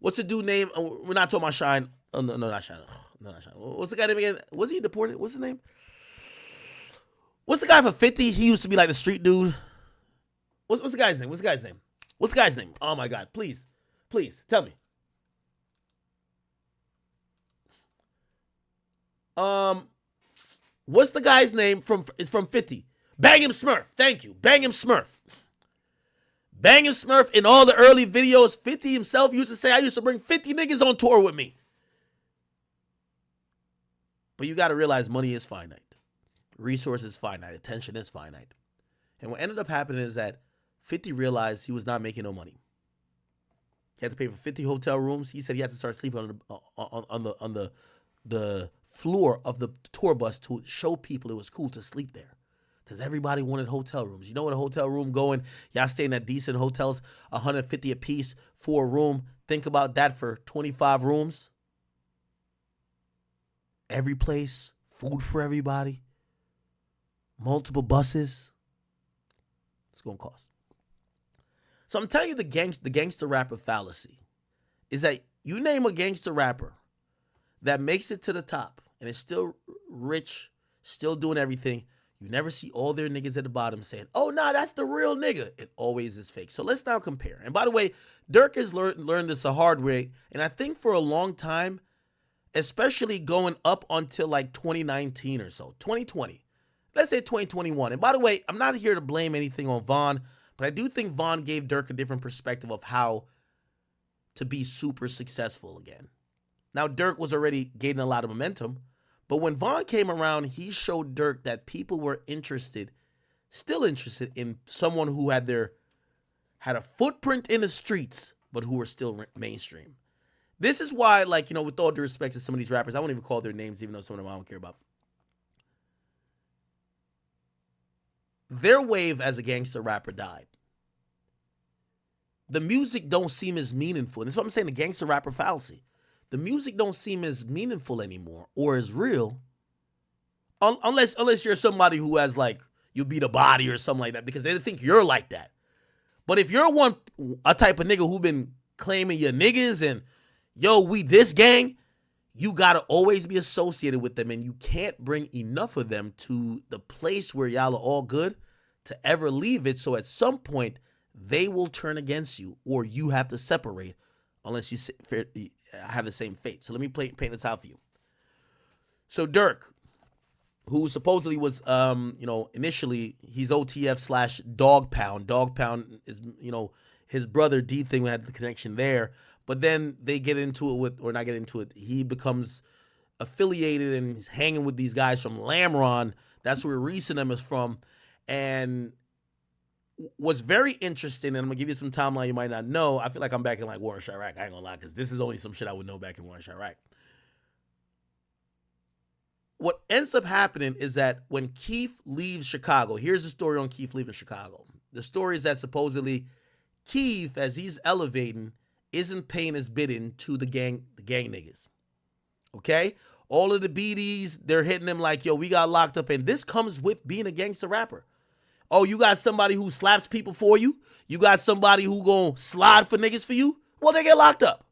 What's the dude name? We're not talking about Shine. Oh, no, not Shine. No, not Shine. What's the guy name again? Was he deported? What's his name? What's the guy for 50? He used to be like the street dude. What's the guy's name? What's the guy's name? What's the guy's name? Oh my God! Please, tell me. What's the guy's name from? It's from 50. Bang him Smurf. Thank you. Bang him Smurf. Bang him Smurf in all the early videos. 50 himself used to say, I used to bring 50 niggas on tour with me. But you got to realize money is finite. Resources finite. Attention is finite. And what ended up happening is that 50 realized he was not making no money. He had to pay for 50 hotel rooms. He said he had to start sleeping on the floor of the tour bus to show people it was cool to sleep there. Because everybody wanted hotel rooms. You know what a hotel room going? Y'all staying at decent hotels, $150 a piece for a room. Think about that for 25 rooms. Every place, food for everybody, multiple buses. It's going to cost. So I'm telling you the gangster rapper fallacy is that you name a gangster rapper that makes it to the top and is still rich, still doing everything. You never see all their niggas at the bottom saying, oh, nah, that's the real nigga. It always is fake. So let's now compare. And by the way, Durk has learned this a hard way. And I think for a long time, especially going up until like 2019 or so, 2020, let's say 2021. And by the way, I'm not here to blame anything on Von, but I do think Von gave Durk a different perspective of how to be super successful again. Now, Durk was already gaining a lot of momentum, but when Von came around, he showed Durk that people were still interested in someone who had a footprint in the streets, but who were still mainstream. This is why, like, you know, with all due respect to some of these rappers, I won't even call their names, even though some of them I don't care about. Their wave as a gangster rapper died. The music don't seem as meaningful. And that's what I'm saying, the gangster rapper fallacy. The music don't seem as meaningful anymore or as real unless you're somebody who has, like, you beat a body or something like that, because they think you're like that. But if you're a type of nigga who been claiming your niggas and, yo, we this gang, you got to always be associated with them, and you can't bring enough of them to the place where y'all are all good to ever leave it. So at some point, they will turn against you, or you have to separate unless you have the same fate. So let me paint this out for you. So Durk, who supposedly was, initially he's OTF / Dog Pound. Dog Pound is, his brother D Thing had the connection there. But then they get into it with, or not get into it, he becomes affiliated and he's hanging with these guys from Lamron. That's where Recent is from. And what's very interesting, and I'm going to give you some timeline you might not know. I feel like I'm back in like War in Chirac. I ain't going to lie, because this is only some shit I would know back in War in Chirac. What ends up happening is that when Keef leaves Chicago, here's the story on Keef leaving Chicago. The story is that supposedly Keef, as he's elevating, isn't paying his bidding to the gang niggas. Okay? All of the BDs, they're hitting him like, yo, we got locked up. And this comes with being a gangster rapper. Oh, you got somebody who slaps people for you? You got somebody who gonna slide for niggas for you? Well, they get locked up.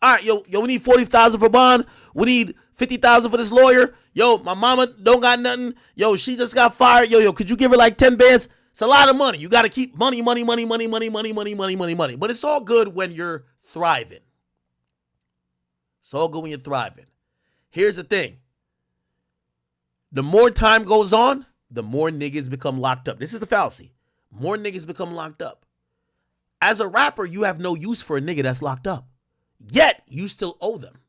All right, yo, we need $40,000 for bond. We need $50,000 for this lawyer. Yo, my mama don't got nothing. Yo, she just got fired. Yo, could you give her like 10 bands? It's a lot of money. You got to keep money. But it's all good when you're thriving. It's all good when you're thriving. Here's the thing. The more time goes on, the more niggas become locked up. This is the fallacy. More niggas become locked up. As a rapper, you have no use for a nigga that's locked up. Yet, you still owe them.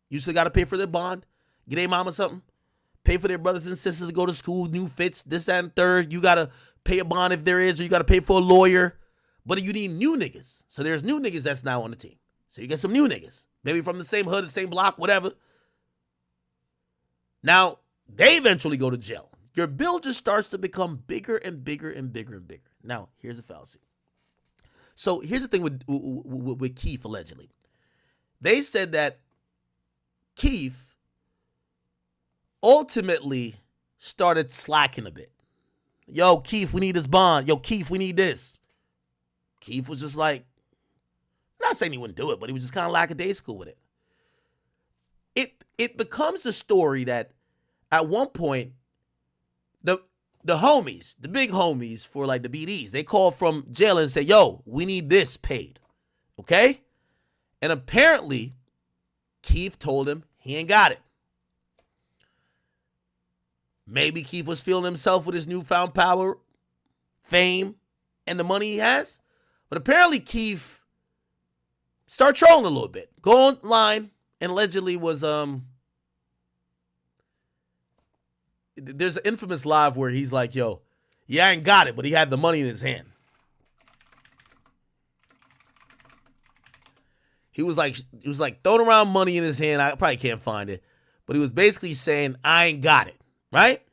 You still got to pay for their bond, get their mama something, pay for their brothers and sisters to go to school, new fits, this, that, and third. You got to pay a bond if there is, or you got to pay for a lawyer. But you need new niggas. So there's new niggas that's now on the team. So you get some new niggas. Maybe from the same hood, the same block, whatever. Now, they eventually go to jail. Your bill just starts to become bigger and bigger and bigger and bigger. Now, here's the fallacy. So here's the thing with Keef, allegedly. They said that Keef ultimately started slacking a bit. Yo, Keef, we need this bond. Yo, Keef, we need this. Keef was just like, not saying he wouldn't do it, but he was just kind of lackadaisical with it. It becomes a story that at one point, the homies, the big homies for like the BDs, they call from jail and say, yo, we need this paid. Okay? And apparently, Keef told him he ain't got it. Maybe Keef was feeling himself with his newfound power, fame, and the money he has. But apparently Keef started trolling a little bit. Go online and allegedly was there's an infamous live where he's like, yo, yeah, I ain't got it, but he had the money in his hand. He was like throwing around money in his hand. I probably can't find it. But he was basically saying, I ain't got it, right?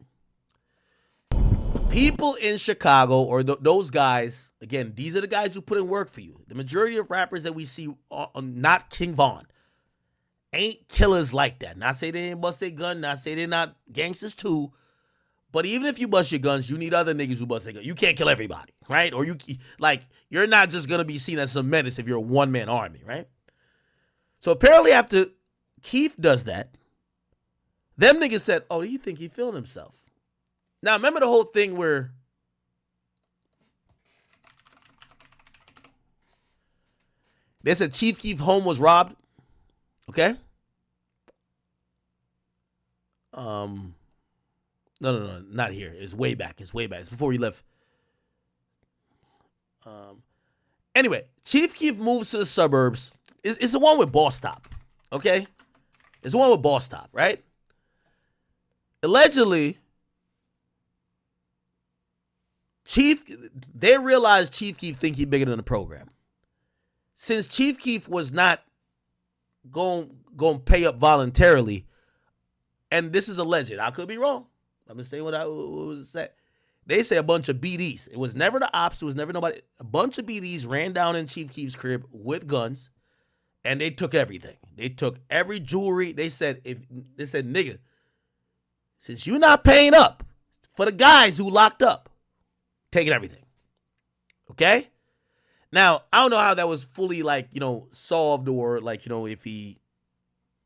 People in Chicago, or those guys, again, these are the guys who put in work for you. The majority of rappers that we see, not King Von, ain't killers like that. Not say they ain't bust their gun, not say they're not gangsters too. But even if you bust your guns, you need other niggas who bust their guns. You can't kill everybody, right? Or you're not just going to be seen as some menace if you're a one-man army, right? So apparently after Keef does that, them niggas said, oh, do you think he feeling himself? Now, remember the whole thing where they said Chief Keef home was robbed? Okay? No, not here. It's way back. It's before he left. Anyway, Chief Keef moves to the suburbs. It's the one with Boss Top, okay? It's the one with Boss Top, right? Allegedly, they realized Chief Keef think he bigger than the program. Since Chief Keef was not going to pay up voluntarily, and this is alleged, I could be wrong. I'm just saying what was said. They say a bunch of BDs. It was never the ops. It was never nobody. A bunch of BDs ran down in Chief Keef's crib with guns, and they took everything. They took every jewelry. They said, nigga, since you're not paying up for the guys who locked up, taking everything. Okay? Now, I don't know how that was fully, solved or, if he,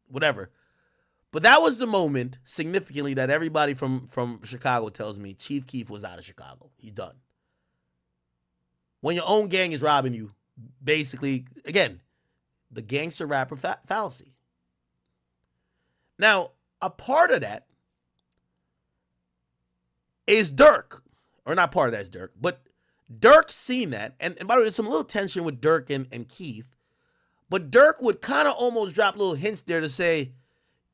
whatever. But that was the moment, significantly, that everybody from Chicago tells me Chief Keef was out of Chicago. He's done. When your own gang is robbing you, basically, again, the gangster rapper fallacy. Now, a part of that is Durk. Or not part of that is Durk, but Durk seen that. And by the way, there's some little tension with Durk and Keef. But Durk would kind of almost drop little hints there to say,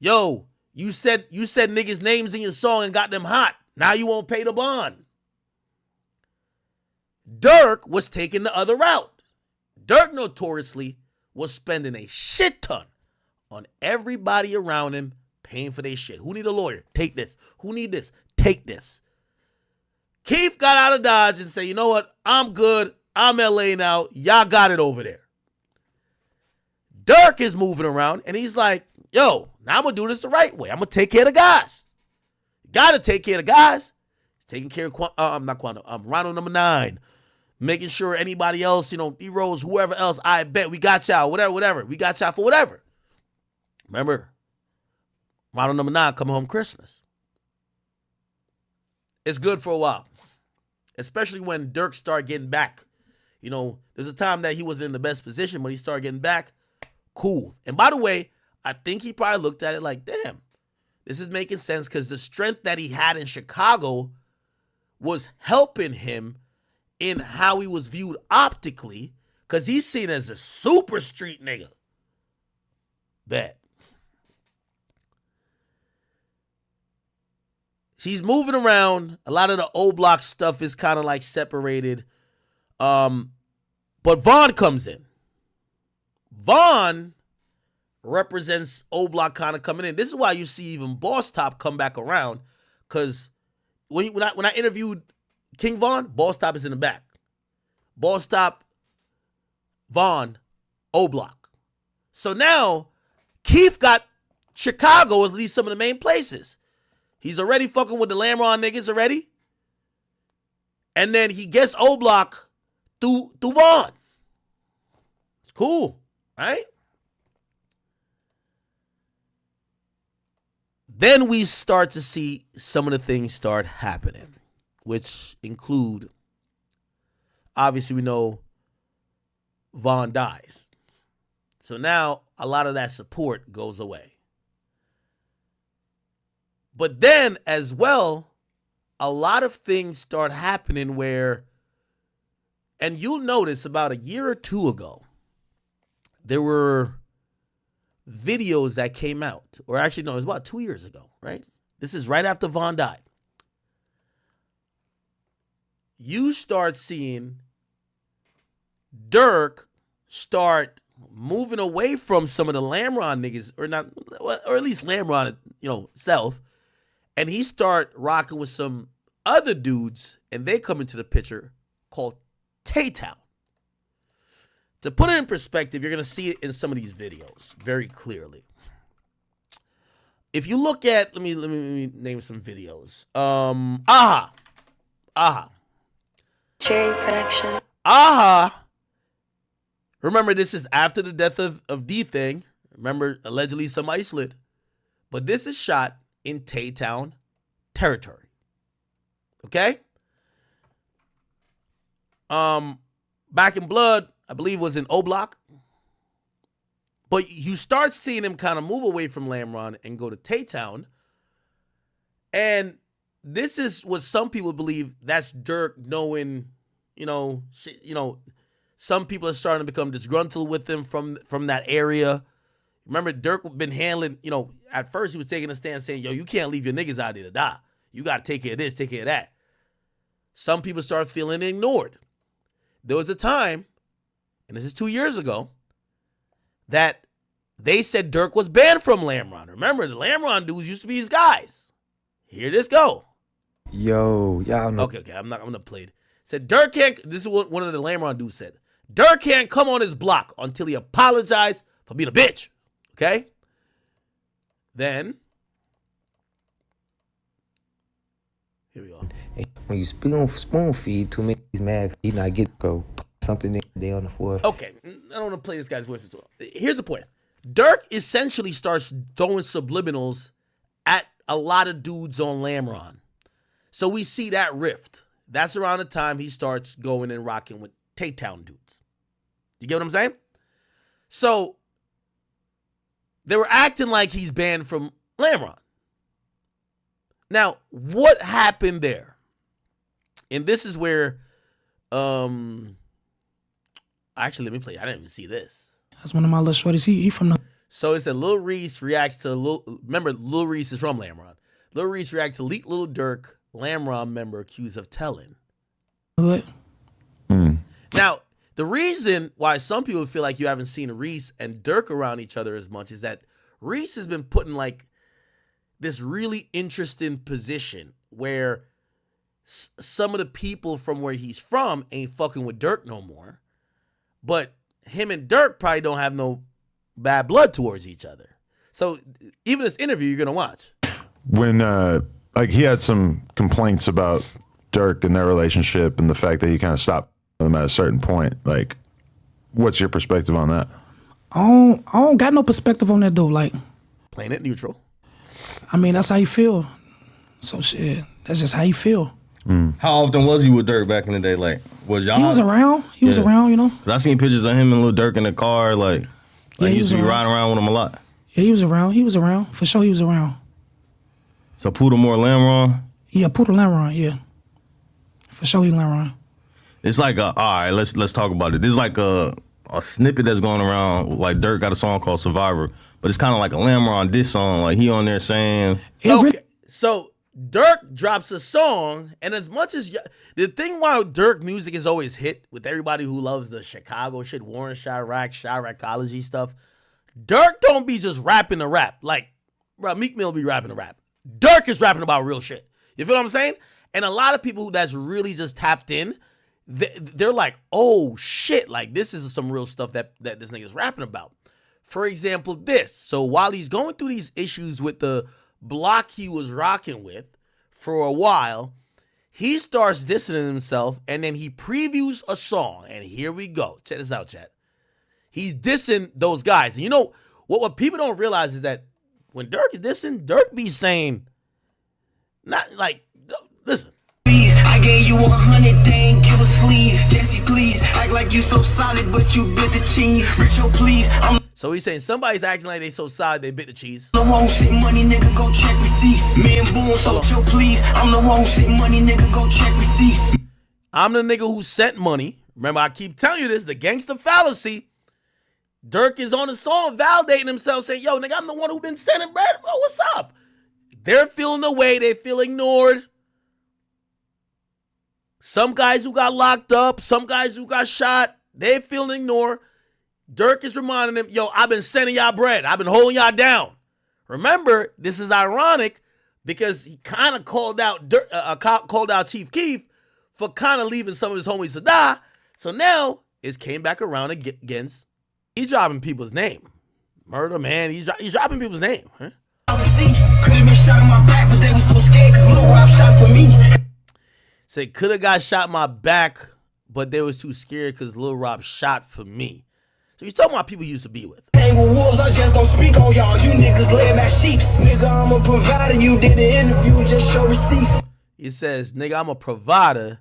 yo, you said niggas' names in your song and got them hot. Now you won't pay the bond. Durk was taking the other route. Durk notoriously was spending a shit ton on everybody around him paying for their shit. Who need a lawyer? Take this. Who need this? Take this. Keef got out of Dodge and said, you know what? I'm good. I'm LA now. Y'all got it over there. Durk is moving around and he's like, yo, now I'm going to do this the right way. I'm going to take care of the guys. Got to take care of the guys. He's taking care of Ronald number 9. Making sure anybody else, D-Rose, whoever else, I bet we got y'all, whatever. We got y'all for whatever. Remember, Ronald number 9 coming home Christmas. It's good for a while. Especially when Durk started getting back. There's a time that he wasn't in the best position, but he started getting back. Cool. And by the way, I think he probably looked at it like, damn, this is making sense because the strength that he had in Chicago was helping him in how he was viewed optically because he's seen as a super street nigga. Bet. She's moving around. A lot of the old block stuff is kind of like separated. But Vaughn comes in. Vaughn represents old block kind of coming in. This is why you see even Boss Top come back around. Because when I interviewed King Von, Boss Top is in the back. Boss Top, Vaughn, O Block. So now, Keef got Chicago, at least some of the main places. He's already fucking with the Lamron niggas already. And then he gets O Block through Vaughn. It's Cool, right? Then we start to see some of the things start happening, which include, obviously, we know Von dies. So now a lot of that support goes away. But then as well, a lot of things start happening where, and you'll notice about a year or two ago, there were videos that came out, or actually, no, it was about 2 years ago, right? This is right after Von died. You start seeing Durk start moving away from some of the Lamron niggas, or not, or at least Lamron, self, and he start rocking with some other dudes, and they come into the picture called Tay-Town. To put it in perspective, you're going to see it in some of these videos very clearly. If you look at, let me name some videos. Aha. Cherry production. Aha. Remember, this is after the death of D-Thing. Remember, allegedly somebody slid. But this is shot in Tay-Town territory. Okay? Back in Blood, I believe, was in O-Block. But you start seeing him kind of move away from Lamron and go to Tay-Town. And this is what some people believe that's Durk knowing, some people are starting to become disgruntled with him from that area. Remember, Durk been handling, at first he was taking a stand saying, yo, you can't leave your niggas out there to die. You got to take care of this, take care of that. Some people start feeling ignored. There was a time, and this is 2 years ago, that they said Durk was banned from Lamron. Remember, the Lamron dudes used to be his guys. Here this go. Yo, y'all know. Okay, I'm gonna play it. Said Durk can't, this is what one of the Lamron dudes said. Durk can't come on his block until he apologized for being a bitch. Okay? Then, here we go. When you spoon feed too many, he's mad. He not get go something they on the floor. Okay, I don't want to play this guy's voice as well. Here's the point. Durk essentially starts throwing subliminals at a lot of dudes on Lamron. So we see that rift. That's around the time he starts going and rocking with Tay-Town dudes. You get what I'm saying? So they were acting like he's banned from Lamron. Now, what happened there? And this is where, actually, let me play. I didn't even see this. That's one of my little shorties. He from the. So it said Lil Reese reacts to remember Lil Reese is from Lamron. Lil Reese reacts to leaked Lil Durk Lamron member accused of telling. Hood. Now, the reason why some people feel like you haven't seen Reese and Durk around each other as much is that Reese has been put in like this really interesting position where some of the people from where he's from ain't fucking with Durk no more. But him and Durk probably don't have no bad blood towards each other. So even this interview you're going to watch. When, he had some complaints about Durk and their relationship and the fact that he kind of stopped them at a certain point. Like, what's your perspective on that? I don't got no perspective on that though. Like, Playing it neutral. I mean, that's how you feel. So shit, that's just how you feel. How often was he with Durk back in the day? Like, was y'all? He was around. He was around, 'Cause I seen pictures of him and Lil Durk in the car. Like Yeah, he he used to be was riding around with him a lot. Yeah, he was around. He was around. For sure, he was around. So Poodlemore Lamron. Yeah, Poodle Lamron, yeah. For sure, he Lamron. It's like all right, let's talk about it. There's like a snippet that's going around. Like Durk got a song called Survivor, but it's kind of like a Lamron diss song. Like he on there saying, Okay, so Durk drops a song, and as much as the thing why Durk music is always hit with everybody who loves the Chicago shit, Warren Chiracology stuff, Durk don't be just rapping to rap. Like, bro, Meek Mill be rapping to rap. Durk is rapping about real shit. You feel what I'm saying? And a lot of people that's really just tapped in, they're like, oh shit, like this is some real stuff that this nigga's rapping about. For example, this. So while he's going through these issues with the block he was rocking with for a while, he starts distancing himself and then he previews a song. And here we go. Check this out, chat. He's dissing those guys. And you know what people don't realize is that when Durk is dissing, Durk be saying, not like, listen. I gave you 100, they ain't give a sleeve. Jesse, please, act like you so solid, but you bit the cheese. Richo, please, I'm So he's saying somebody's acting like they so solid they bit the cheese. the one who shit money, nigga, go check receipts. Me and Boone, so chill, please. I'm the one who shit money, nigga, go check receipts. I'm the nigga who sent money. Remember, I keep telling you this, the gangster fallacy. Durk is on the song validating himself, saying, yo, nigga, I'm the one who been sending bread. Bro, what's up? They're feeling the way. They feel ignored. Some guys who got locked up, some guys who got shot, they feel ignored. Durk is reminding them, yo, I've been sending y'all bread. I've been holding y'all down. Remember, this is ironic because he kind of called out Chief Keef for kind of leaving some of his homies to die. So now it's came back around against, he's dropping people's name. Murder, man, he's dropping people's name. Huh? Could have been shot in my back, but they was so scared because Lil Rob shot for me. Say, could have got shot in my back, but they was too scared because Lil Rob shot for me. So he's talking about people he used to be with. Hang with wolves, I just don't speak on y'all. You niggas lay my sheeps. Nigga, I'm a provider. You did the interview, just show receipts. He says, nigga, I'm a provider.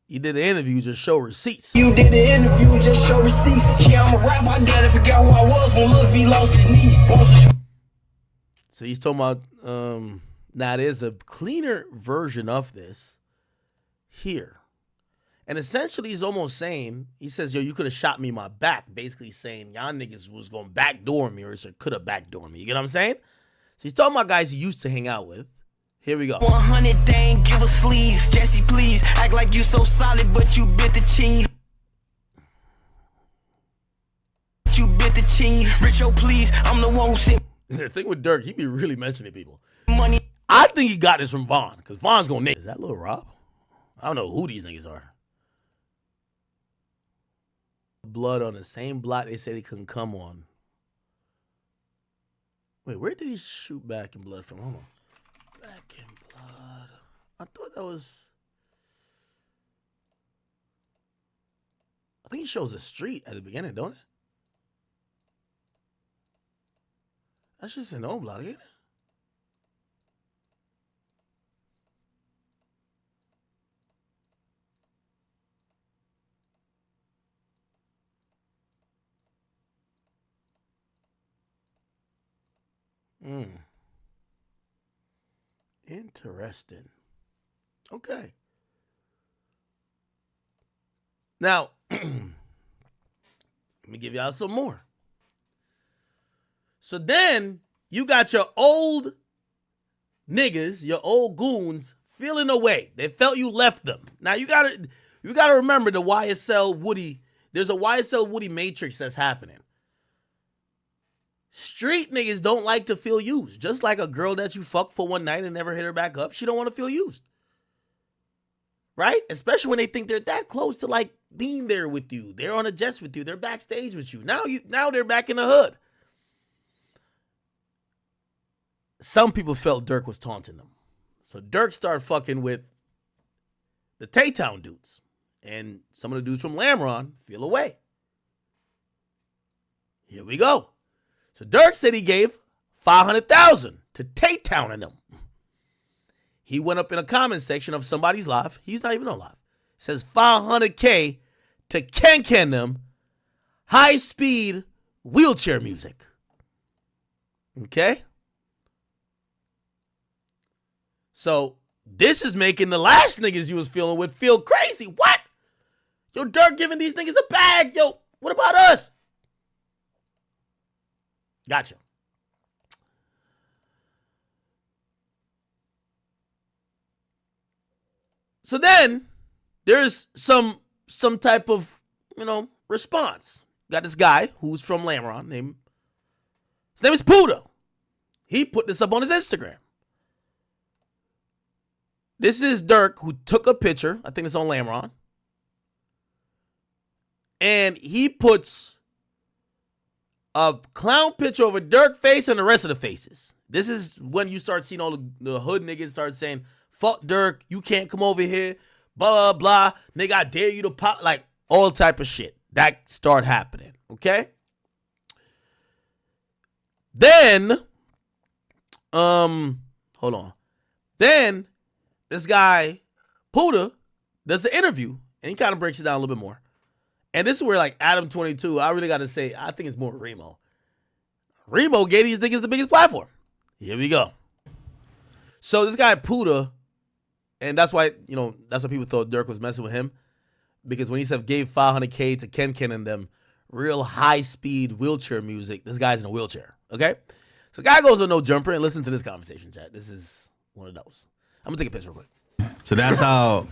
You did the interview, just show receipts. You did the interview, just show receipts. Yeah, I'm a rap, I gotta forget who I was when Lil V lost his knee. So he's talking about, now there's a cleaner version of this here. And essentially he's almost saying, he says, yo, you could have shot me in my back. Basically saying, y'all niggas was going to backdoor me or could have backdoor me. You get what I'm saying? So he's talking about guys he used to hang out with. Here we go. 100, they ain't give a sleeve. Jesse, please, act like you so solid, but you bit the cheese. You bit the cheese. Richo, please, I'm the one who sent The thing with Durk, he be really mentioning people. money. I think he got this from Vaughn, because Vaughn's going to name. Is that Lil Rob? I don't know who these niggas are. Blood on the same block they said he couldn't come on. Wait, where did he shoot Back in Blood from? Hold on. Back in Blood. I thought that was... I think he shows a street at the beginning, don't it? That's just an old block, ain't it? Interesting. Okay. Now, let me give y'all some more. So then you got your old niggas, your old goons feeling away. They felt you left them. Now you gotta remember the YSL Woody. There's a YSL Woody matrix that's happening. Street niggas don't like to feel used. Just like a girl that you fuck for one night and never hit her back up, she don't want to feel used. Right? Especially when they think they're that close to like being there with you. They're on a jet with you. They're backstage with you. Now they're back in the hood. Some people felt Durk was taunting them. So Durk started fucking with the Tay-Town dudes. And some of the dudes from Lamron feel away. Here we go. So Durk said he gave $500,000 to Tay-Town and them. He went up in a comment section of somebody's live. He's not even on live. It says $500K to Ken them high-speed wheelchair music. Okay? So this is making the last niggas you was feeling with feel crazy. What? Yo, Durk giving these niggas a bag. Yo, what about us? Gotcha. So then there's some type of, response. Got this guy who's from Lamron his name is Puda. He put this up on his Instagram. This is Durk who took a picture. I think it's on Lamron. And he puts a clown picture of a Durk face and the rest of the faces. This is when you start seeing all the hood niggas start saying, fuck Durk, you can't come over here, blah, blah, blah. Nigga, I dare you to pop, like all type of shit. That start happening. Okay. Then, hold on. Then this guy, Puda, does an interview and he kind of breaks it down a little bit more. And this is where like Adam 22, I really got to say, I think it's more Remo. Remo gave these niggas the biggest platform. Here we go. So this guy Puda, and that's why, that's why people thought Durk was messing with him. Because when he said gave $500K to Ken and them, real high-speed wheelchair music, this guy's in a wheelchair, okay? So the guy goes on No Jumper and listen to this conversation, chat. This is one of those. I'm going to take a piss real quick. So that's how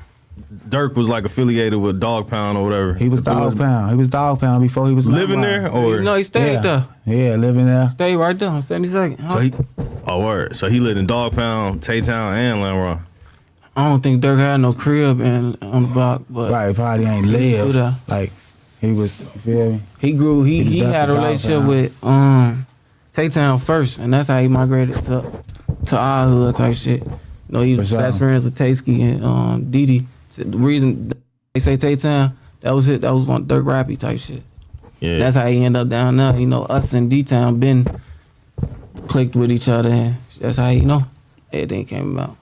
Durk was like affiliated with Dog Pound or whatever. He was Dog Pound. He was Dog Pound before he was living there, or No, he stayed there. Yeah, living there. Stayed right there on 72nd. so he. Oh, word. So he lived in Dog Pound, Tay-Town, and Lamron. I don't think Durk had no crib on the block, but Right, probably ain't he was through lived. there. Like, he was, you feel me? He grew. He was had a definitely relationship Dog with Tay-Town first, and that's how he migrated to our hood type shit. He was For sure. best friends with Tasky and Didi. So the reason they say Tay-Town, that was it. That was one Durk Rappy type shit. Yeah. That's how he ended up down there. Us and D-Town been clicked with each other, and that's how everything came about.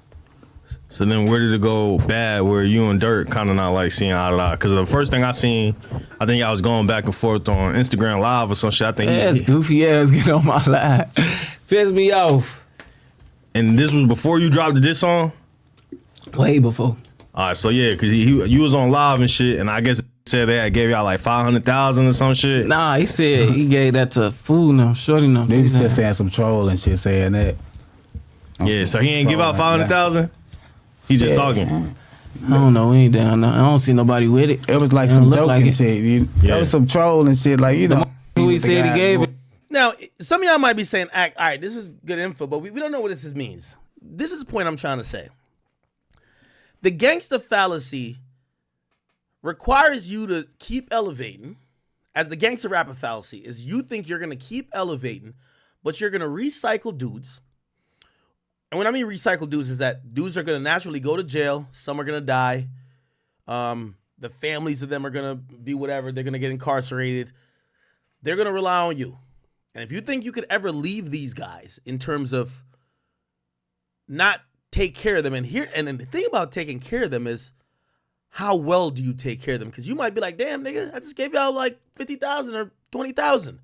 So then where did it go bad where you and Durk kind of not like seeing eye to eye? Because the first thing I seen, I think y'all was going back and forth on Instagram Live or some shit. I think Ass goofy ass get on my live. Piss me off. And this was before you dropped this song? Way before. All right, so yeah, because you was on live and shit, and I guess it said they gave y'all like 500,000 or some shit. Nah, he said he gave that to fool them, shorty them. They was just saying some troll and shit saying that. Yeah, so he ain't give out 500,000? He just talking. I don't know, we ain't down there. I don't see nobody with it. It was like It don't some look joking like it. shit. Yeah. There was some troll and shit, like, Who he said he gave it. Now, some of y'all might be saying, all right, this is good info, but we don't know what this means. This is the point I'm trying to say. The gangster fallacy requires you to keep elevating, as the gangster rapper fallacy is you think you're going to keep elevating, but you're going to recycle dudes. And when I mean recycle dudes is that dudes are going to naturally go to jail. Some are going to die. The families of them are going to be whatever. They're going to get incarcerated. They're going to rely on you. And if you think you could ever leave these guys in terms of not take care of them, and then the thing about taking care of them is how well do you take care of them? Because you might be like, damn, nigga, I just gave y'all like 50,000 or 20,000.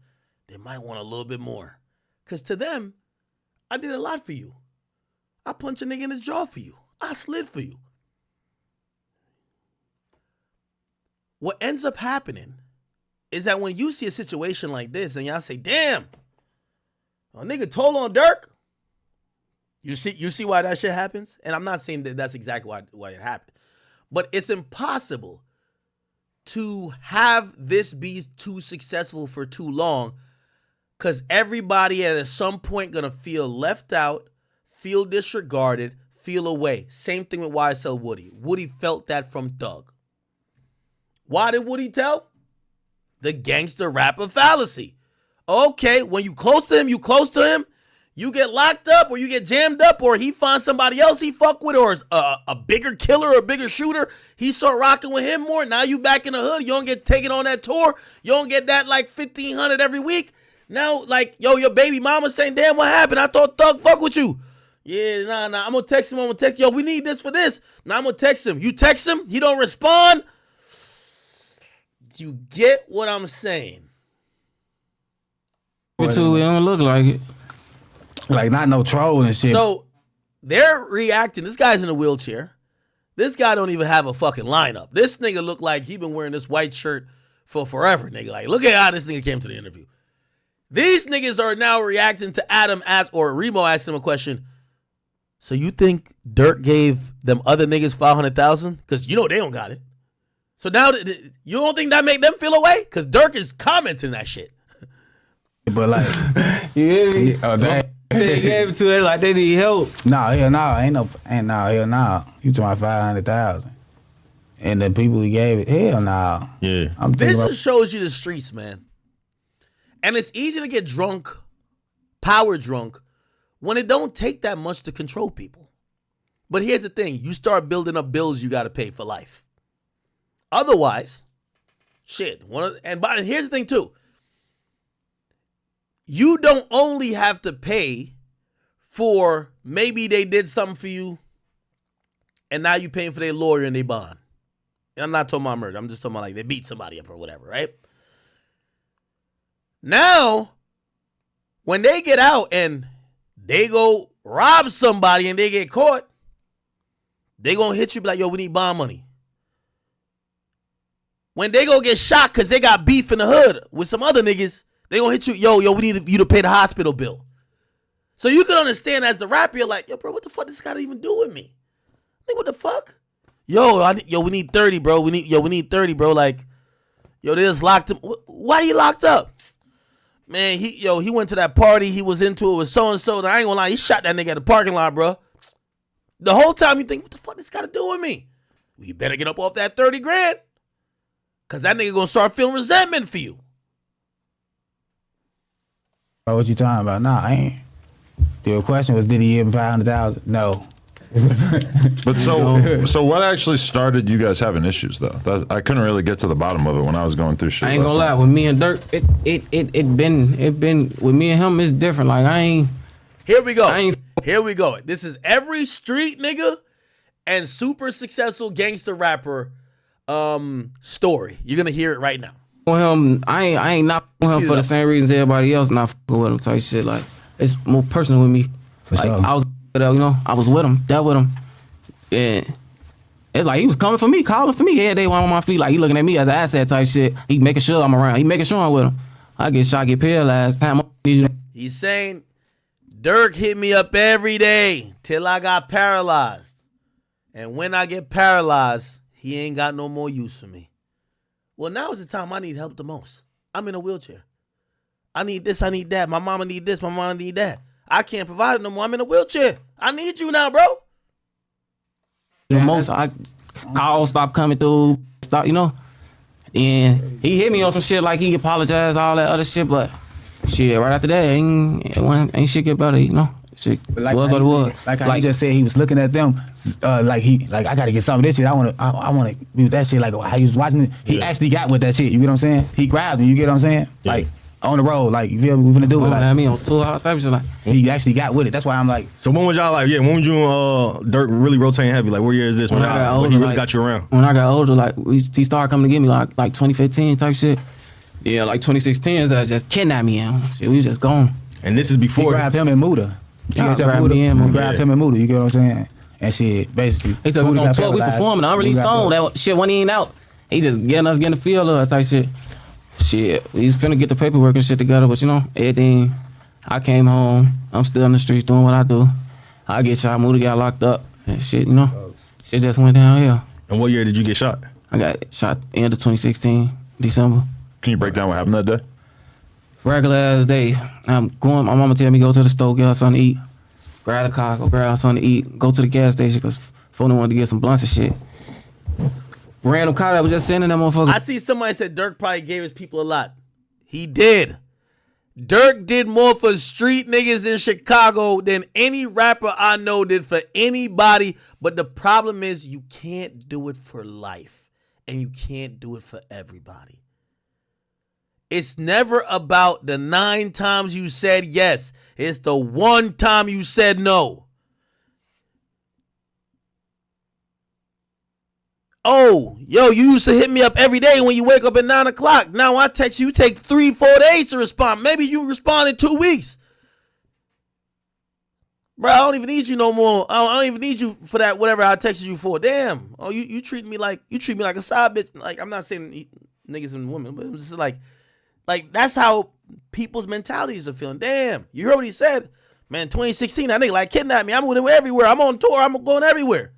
They might want a little bit more. Because to them, I did a lot for you. I punched a nigga in his jaw for you. I slid for you. What ends up happening is that when you see a situation like this and y'all say, damn, a nigga told on Durk, you see why that shit happens? And I'm not saying that that's exactly why it happened. But it's impossible to have this be too successful for too long because everybody at some point gonna feel left out, feel disregarded, feel away. Same thing with YSL Woody. Woody felt that from Thug. Why did Woody tell? The gangster rapper fallacy. Okay, when you close to him, you get locked up or you get jammed up or he finds somebody else he fuck with or a bigger killer or a bigger shooter. He start rocking with him more. Now you back in the hood. You don't get taken on that tour. You don't get that like 1,500 every week. Now like, yo, your baby mama saying, damn, what happened? I thought Thug fuck with you. Yeah, nah. I'm going to text him. Yo, we need this for this. Now I'm going to text him. You text him. He don't respond. You get what I'm saying? It don't look like it. Like, not no troll and shit. So they're reacting. This guy's in a wheelchair. This guy don't even have a fucking lineup. This nigga look like he been wearing this white shirt for forever, nigga. Like, look at how this nigga came to the interview. These niggas are now reacting to Adam or Remo asked him a question. So you think Durk gave them other niggas 500,000? Because you know they don't got it. So now you don't think that make them feel away? Because Durk is commenting that shit. But like, You hear me? that, Said he gave it to them like they need help. nah, hell no, hell no. You talking about 500,000, and the people he gave it, hell no. Yeah. I'm This thinking about, just shows you the streets, man. And it's easy to get drunk, power drunk, when it don't take that much to control people. But here's the thing. You start building up bills you got to pay for life. Otherwise, shit. And here's the thing, too. you don't only have to pay for maybe they did something for you and now you paying for their lawyer and their bond. And I'm not talking about murder. I'm just talking about like they beat somebody up or whatever, right? Now, when they get out and they go rob somebody and they get caught, they gonna hit you like, yo, we need bond money. When they go get shot because they got beef in the hood with some other niggas, they gonna hit you, yo, we need you to pay the hospital bill. So you can understand as the rapper, you're like, yo, bro, what the fuck does this got to even do with me? Like, what the fuck? Yo, we need 30, bro. We need 30, bro. Like, yo, they just locked him. Why he locked up? Man, he went to that party. He was into it with so-and-so. I ain't gonna lie, he shot that nigga at the parking lot, bro. The whole time you think, what the fuck this got to do with me? Well, you better get up off that 30 grand. Because that nigga gonna start feeling resentment for you. What you talking about? Nah, I ain't. The question was, did he give him 500,000? No. But so what actually started you guys having issues though? I couldn't really get to the bottom of it when I was going through shit. I ain't gonna lie, with me and Durk, it been with me and him, it's different. Like Here we go. This is every street nigga and super successful gangster rapper story. You're gonna hear it right now. with him, I ain't not with him for the same reasons everybody else not fucking with him type shit. Like, it's more personal with me. Like, sure. I was, I was with him, dealt with him. And it's like he was coming for me, calling for me every day while I'm on my feet. Like, he looking at me as an asset type shit. He making sure I'm around. He making sure I'm with him. I get shot, get paralyzed. He's saying, Durk hit me up every day till I got paralyzed. And when I get paralyzed, he ain't got no more use for me. Well, now is the time I need help the most. I'm in a wheelchair. I need this, I need that. My mama need this, my mama need that. I can't provide it no more. I'm in a wheelchair. I need you now, bro. The most I calls stop coming through, stop, And he hit me on some shit like he apologized, all that other shit, but shit, right after that, ain't shit get better, Shit like was what it was. Like how he just said he was looking at them, I gotta get some of this shit. I wanna be with that shit. Like how he was watching it, he actually got with that shit. You get what I'm saying? He grabbed it. You get what I'm saying? Yeah. Like on the road, like you feel me? We finna do it. Like me on tour type of shit. Like he actually got with it. That's why I'm like. So when was y'all like? Yeah, when was you Durk really rotating heavy? Like what year is this? When I got older, he really got you around? When I got older, like he started coming to get me like 2015 type shit. Yeah, like 2016 is just kidnapped me and shit. We was just gone. And this is before he grabbed him in Muda. Grabbed him in Muda. You get what I'm saying? And shit, basically. He took us on tour. We performing. I already song that shit wasn't even out. He just getting the feel of it type shit. Shit, we was finna get the paperwork and shit together, but everything. I came home. I'm still in the streets doing what I do. I get shot. Muda got locked up and shit. Shit just went down here. And what year did you get shot? I got shot end of 2016, December. Can you break down what happened that day? Regular ass day. I'm going. My mama tell me go to the store, get her something to eat. Grab a car, go grab her something to eat. Go to the gas station because phone wanted to get some blunts and shit. Random car that was just sending that motherfucker. I see somebody said Durk probably gave his people a lot. He did. Durk did more for street niggas in Chicago than any rapper I know did for anybody. But the problem is you can't do it for life. And you can't do it for everybody. It's never about the 9 times you said yes. It's the 1 time you said no. Oh, yo, you used to hit me up every day when you wake up at 9 o'clock. Now I text you, take 3-4 days to respond. Maybe you respond in 2 weeks. Bro, I don't even need you no more. I don't even need you for that, whatever I texted you for. Damn. Oh, you treat me like a side bitch. Like, I'm not saying niggas and women, but it's just like that's how people's mentalities are feeling. Damn, you heard what he said. Man, 2016, that nigga like kidnapped me. I'm with him everywhere. I'm on tour. I'm going everywhere.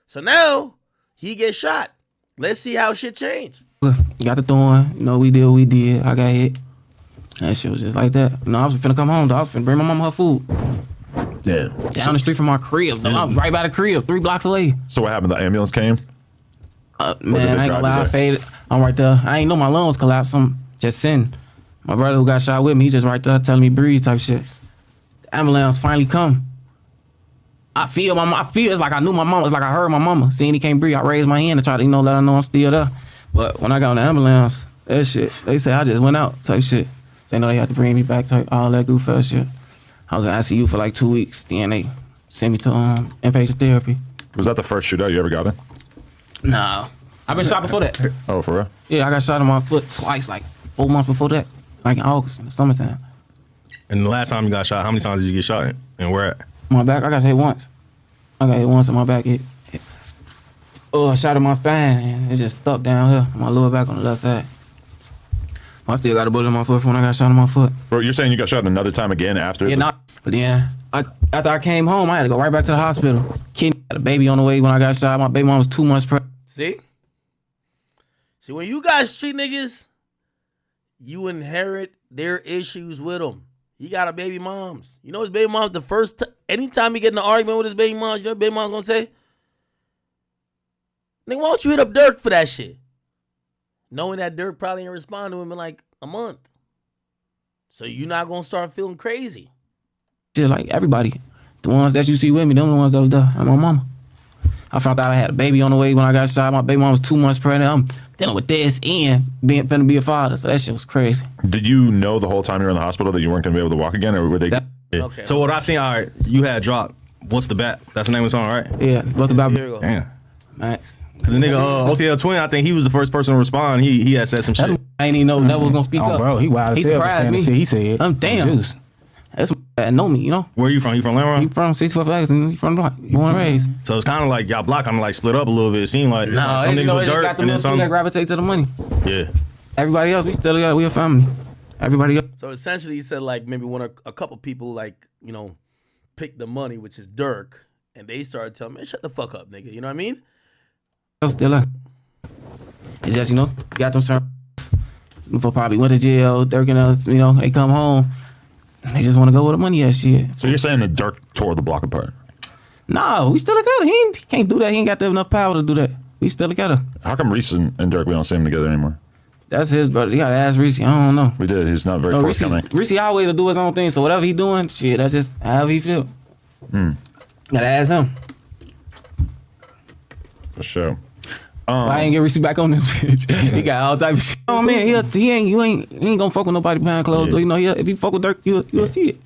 So now he gets shot. Let's see how shit change. Got the thorn. We did what we did. I got hit. That shit was just like that. I was finna come home, though. I was finna bring my mama her food. Yeah. Down the street from our crib, though. I'm right by the crib, 3 blocks away. So what happened? The ambulance came? Man, I ain't gonna lie. I faded. I'm right there. I ain't know my lungs collapsed. I'm just sitting. My brother who got shot with me, he just right there telling me breathe type shit. The ambulance finally come. I feel it's like I knew my mama. It's like I heard my mama. Seeing he can't breathe, I raised my hand to try to, let her know I'm still there. But when I got on the ambulance, that shit, they say I just went out type shit. They know they had to bring me back, type all that goof ass shit. I was in ICU for like 2 weeks. Then they sent me to inpatient therapy. Was that the first shootout you ever got in? Nah, I've been shot before that. Oh, for real? Yeah, I got shot in my foot twice, like 4 months before that, like in August in the summertime. And the last time you got shot, how many times did you get shot in? And where at? My back, I got hit once. I got hit once in my back. Shot in my spine, and it just stuck down here, my lower back on the left side. I still got a bullet in my foot from when I got shot in my foot. Bro, you're saying you got shot another time again after? Yeah, this? but then after I came home, I had to go right back to the hospital. Kid had a baby on the way when I got shot. My baby mom was 2 months pregnant. See, when you got street niggas, you inherit their issues with them. He got a baby moms. You know his baby moms, anytime he get in an argument with his baby moms, you know what baby mom's gonna say? Nigga, why don't you hit up Durk for that shit? Knowing that Durk probably ain't respond to him in like a month. So you're not gonna start feeling crazy. Shit, like everybody. The ones that you see with me, them the ones that was there. And my mama. I found out I had a baby on the way when I got shot. My baby mom was 2 months pregnant. I'm dealing with this and finna be a father. So that shit was crazy. Did you know the whole time you were in the hospital that you weren't gonna be able to walk again, or were they? Yeah. Okay. So what I seen, all right, you had dropped What's the Bat? That's the name of the song, right? Yeah, what's about Here we go. Damn. Max? Cause the nigga OTL Twin, I think he was the first person to respond. He had said some shit. That's I ain't even know that was gonna speak Oh, up. bro, he wild He as hell. surprised me. He said, I'm damn. Juice. That's that know me, you know. Where you from? You from Lamron? He from 64 Flags and he from the block. Born and raised. So it's kind of like y'all block kind of like split up a little bit. It seemed like it's like some niggas with dirt and then some. that gravitate to the money. Yeah. Everybody else, we still together. We a family. Everybody else. So essentially, he said like maybe a couple people like picked the money, which is Durk, and they started telling me, "Shut the fuck up, nigga." You know what I mean? Still up. It's just, got them certain before probably went to jail, Durk and us, they come home. They just want to go with the money and shit. So you're saying that Durk tore the block apart? No, we still together. He can't do that. He ain't got enough power to do that. We still together. How come Reese and Durk, we don't see them together anymore? That's his brother. You gotta ask Reese. I don't know. We did. He's not very forthcoming. Reese always do his own thing. So whatever he doing, shit, that's just however he feel. Gotta ask him. For sure. I ain't get Reese back on this bitch. He got all type of shit. Oh man, he ain't gonna fuck with nobody behind closed door. If he fuck with Durk, you'll see it.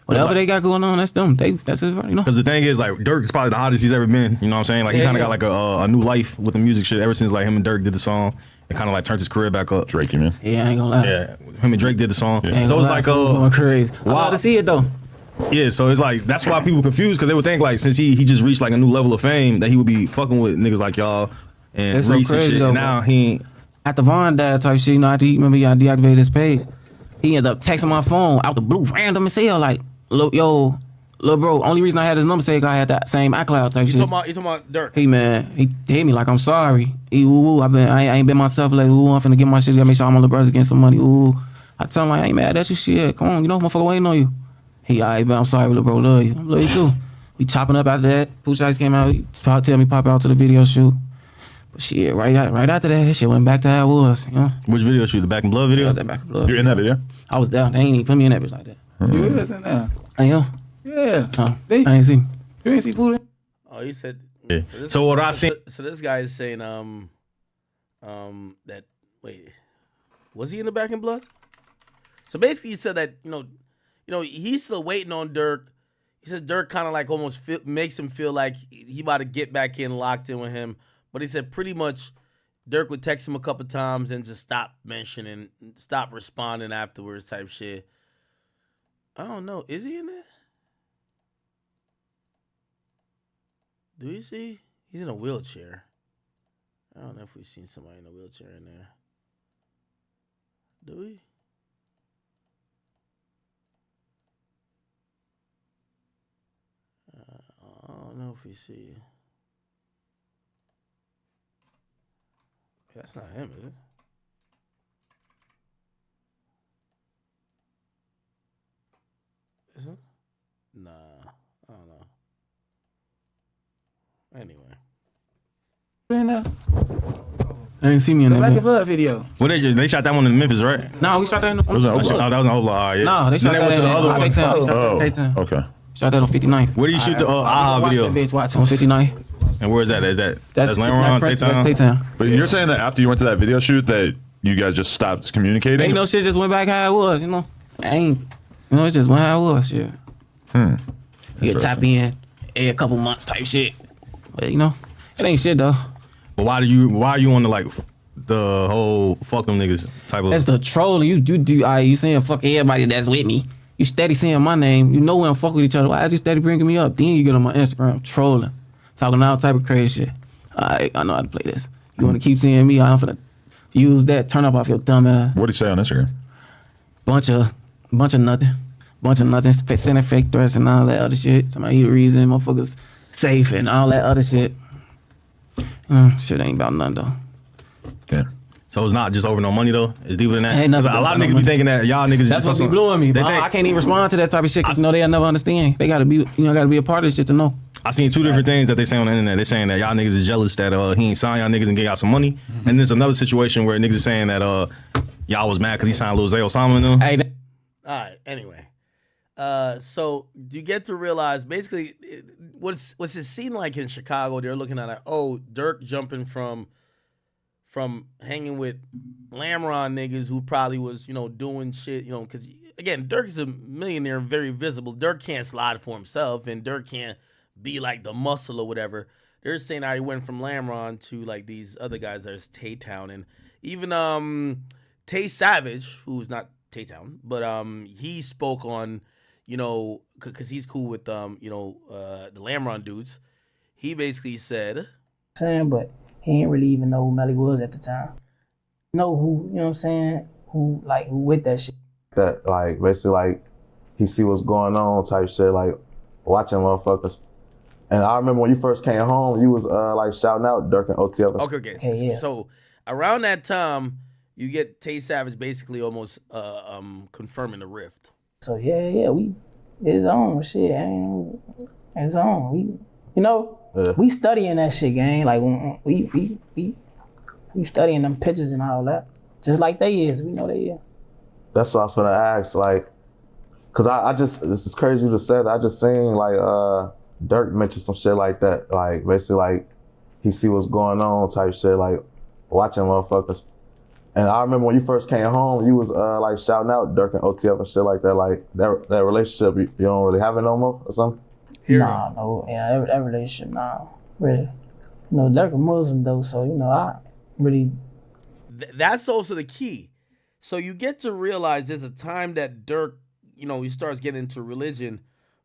Whatever they got going on, that's them. That's his, Because the thing is, like, Durk is probably the hottest he's ever been. You know what I'm saying? Like, he kind of got like a new life with the music shit ever since like him and Durk did the song. It kind of like turned his career back up. Drake, you mean? Yeah, I ain't gonna lie. Yeah, him and Drake did the song. Ain't So gonna it's lie, like fool going crazy. I love to see it though. yeah. So it's like that's why people confused because they would think like since he just reached like a new level of fame that he would be fucking with niggas like y'all and That's so Reese and crazy, shit. though, And now bro. he ain't. After Von died type shit, after he deactivated his page, he ended up texting my phone out the blue, random as hell, like, yo, little bro, only reason I had his number saved, I had that same iCloud type shit. You talking about Durk? Hey man, he hit me like I'm sorry. I ain't been myself like I'm finna get my shit. Gotta make sure all my little brothers getting some money. I tell him like I ain't mad at you. Shit, come on, motherfucker waiting on you. He alright, but I'm sorry, little bro, love you. I love you too. We chopping up after that. Pooch Ice came out. He tell me pop out to the video shoot. But shit, right after that shit went back to how it was. Which video shoot? The Back in Blood video? That back in blood. You're in that video? I was down. They ain't even put me in that bitch like that. You is in there. I am. Yeah. I They- ain't seen. You ain't see Buddha? Oh, he said. Yeah. So what I seen. So this guy is saying that was he in the Back in Blood? So basically, he said that he's still waiting on Durk. He says Durk kind of like almost makes him feel like he about to get back in, locked in with him. But he said pretty much Durk would text him a couple times and just stop responding afterwards type shit. I don't know. Is he in there? Do we see? He's in a wheelchair. I don't know if we've seen somebody in a wheelchair in there. Do we? I don't know if we see. That's not him, is it? Is it? Nah, I don't know. Anyway. In there. I didn't see me in The that Black and bitch. Blood video. Well, they shot that one in Memphis, right? No, we shot that in It was in Oh, Oakland. that was in Oakland. Yeah. No, they shot Then that went to the in other one. Tay-Town. They shot that Oh, in Tay-Town. okay. Shot that on 59th. Where do you shoot the Watch video? that bitch, watch On him. 59th. And where is that? Is that That's Lamron, That's Tay-Town? Tay-Town. But you're saying that after you went to that video shoot that you guys just stopped communicating? Ain't no shit just went back how it was, you know. It just went how it was, shit. You tap in every couple months type shit. But you know, it ain't shit though. But why are you on the like the whole fuck them niggas type of? That's the trolling. You saying fuck everybody that's with me. You steady saying my name. You know we don't fuck with each other. Why are you steady bringing me up? Then you get on my Instagram trolling, talking all type of crazy shit. I know how to play this. You want to keep seeing me? I'm finna use that. Turn up off your dumb ass. What do you say on Instagram? Bunch of nothing. Sending fake threats and all that other shit. Somebody the reason motherfuckers safe and all that other shit. Shit ain't about nothing though. Yeah. So it's not just over no money though. It's deeper than that. Ain't nothing 'Cause a lot of about niggas no be thinking that y'all niggas. That's just what be blowing me. They But think, I can't even respond to that type of shit because they'll never understand. They gotta be, gotta be a part of this shit to know. I seen two different things that they say on the internet. They're saying that y'all niggas is jealous that he ain't signed y'all niggas and get y'all some money. And there's another situation where niggas is saying that y'all was mad because he signed Lil Zay Osama and them. Hey, All right. Anyway, so you get to realize basically what's it seem like in Chicago? They're looking at Durk jumping from hanging with Lamron niggas who probably was doing shit because again Durk's a millionaire, very visible. Durk can't slide for himself, and Durk can't be like the muscle or whatever. They're saying how he went from Lamron to like these other guys. There's Tay-Town and even Tay Savage, who's not Tay-Town, but he spoke on because he's cool with the Lamron dudes. He basically said, but he didn't really even know who Melly was at the time. Know who, you know what I'm saying? Who with that shit. That like basically like he see what's going on type shit, like watching motherfuckers. And I remember when you first came home, you was like shouting out Durk and OTF. Okay. Yeah. So around that time, you get Tay Savage basically almost confirming the rift. So yeah, it's on shit. It's on. We studying that shit, gang. Like we studying them pictures and all that. Just like they is. We know they is. That's what I was gonna ask, like, cause I just, this is crazy you just said that. I just seen like Durk mention some shit like that. Like basically like he see what's going on type shit, like watching motherfuckers. And I remember when you first came home, you was like shouting out Durk and OTF and shit like that. Like that relationship, you don't really have it no more or something? That relationship, really. Durk a Muslim though, so I really. That's also the key. So you get to realize there's a time that Durk, he starts getting into religion,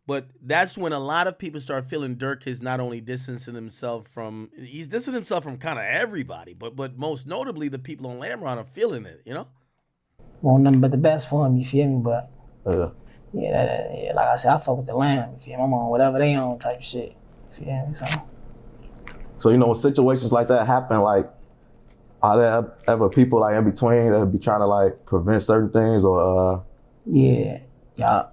but that's when a lot of people start feeling Durk is not only distancing himself from, he's distancing himself from kind of everybody, but most notably the people on Lamron are feeling it, Want nothing but the best for him, you feel me? But Yeah. like I said, I fuck with the Lamb, you feel me? I'm on whatever they on type shit, you feel me? So when situations like that happen, like, are there ever people like in between that be trying to like prevent certain things or Yeah,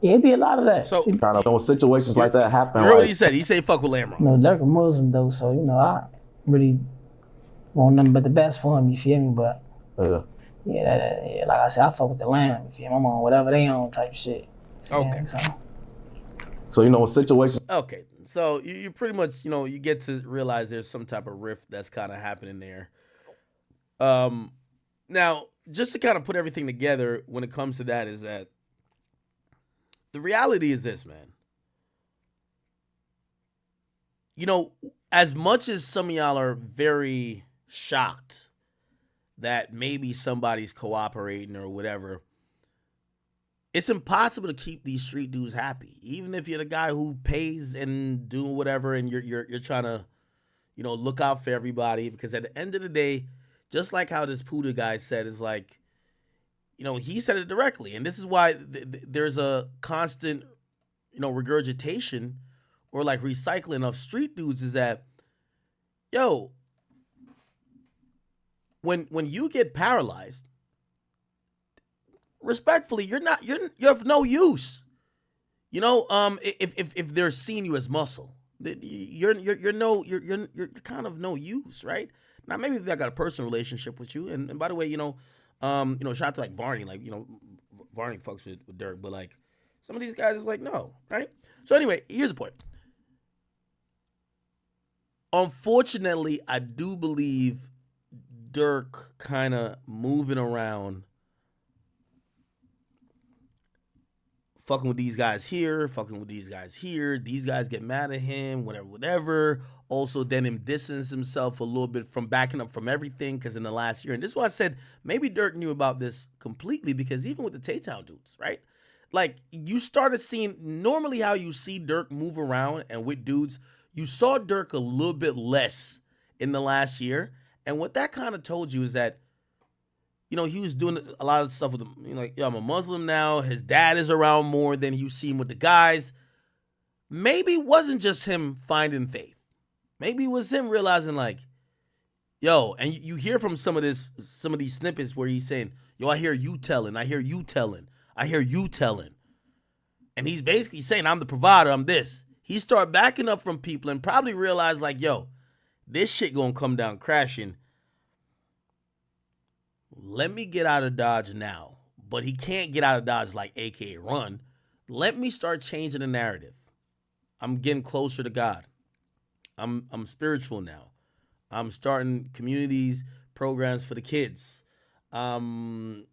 it'd be a lot of that. So when situations like that happen? You heard what he said? He said fuck with Lamron. Durk a Muslim though, so I really want nothing but the best for him, you feel me? But like I said, I fuck with the Lamb, you feel me? I'm on whatever they on type shit. Okay. So when situations. Okay, so you pretty much you get to realize there's some type of rift that's kind of happening there. Now, just to kind of put everything together when it comes to that is that the reality is this, man. As much as some of y'all are very shocked that maybe somebody's cooperating or whatever, it's impossible to keep these street dudes happy. Even if you're the guy who pays and doing whatever and you're trying to, look out for everybody, because at the end of the day, just like how this Puda guy said, is like, he said it directly. And this is why there's a constant, regurgitation or like recycling of street dudes is that, when you get paralyzed, respectfully, you're of no use. If they're seeing you as muscle, you're kind of no use, right? Now, maybe they got a personal relationship with you. And by the way, shout out to like Varney, like, Varney fucks with Durk, but like some of these guys is like, no, right? So anyway, here's the point. Unfortunately, I do believe Durk kind of moving around, fucking with these guys here, fucking with these guys here. These guys get mad at him, whatever, whatever. Also, then him distance himself a little bit from backing up from everything because in the last year, and this is why I said maybe Durk knew about this completely because even with the Tay-Town dudes, right? Like, you started seeing normally how you see Durk move around and with dudes, you saw Durk a little bit less in the last year. And what that kind of told you is that, you know, he was doing a lot of stuff with them. You know, like, yo, I'm a Muslim now. His dad is around more than you see him with the guys. Maybe it wasn't just him finding faith. Maybe it was him realizing, like, yo, and you hear from some of these snippets where he's saying, yo, I hear you telling, I hear you telling, I hear you telling. And he's basically saying, I'm the provider, I'm this. He start backing up from people and probably realize, like, yo, this shit gonna come down crashing. Let me get out of Dodge now. But he can't get out of Dodge like AKA run. Let me start changing the narrative. I'm getting closer to God. I'm spiritual now. I'm starting communities, programs for the kids. Doing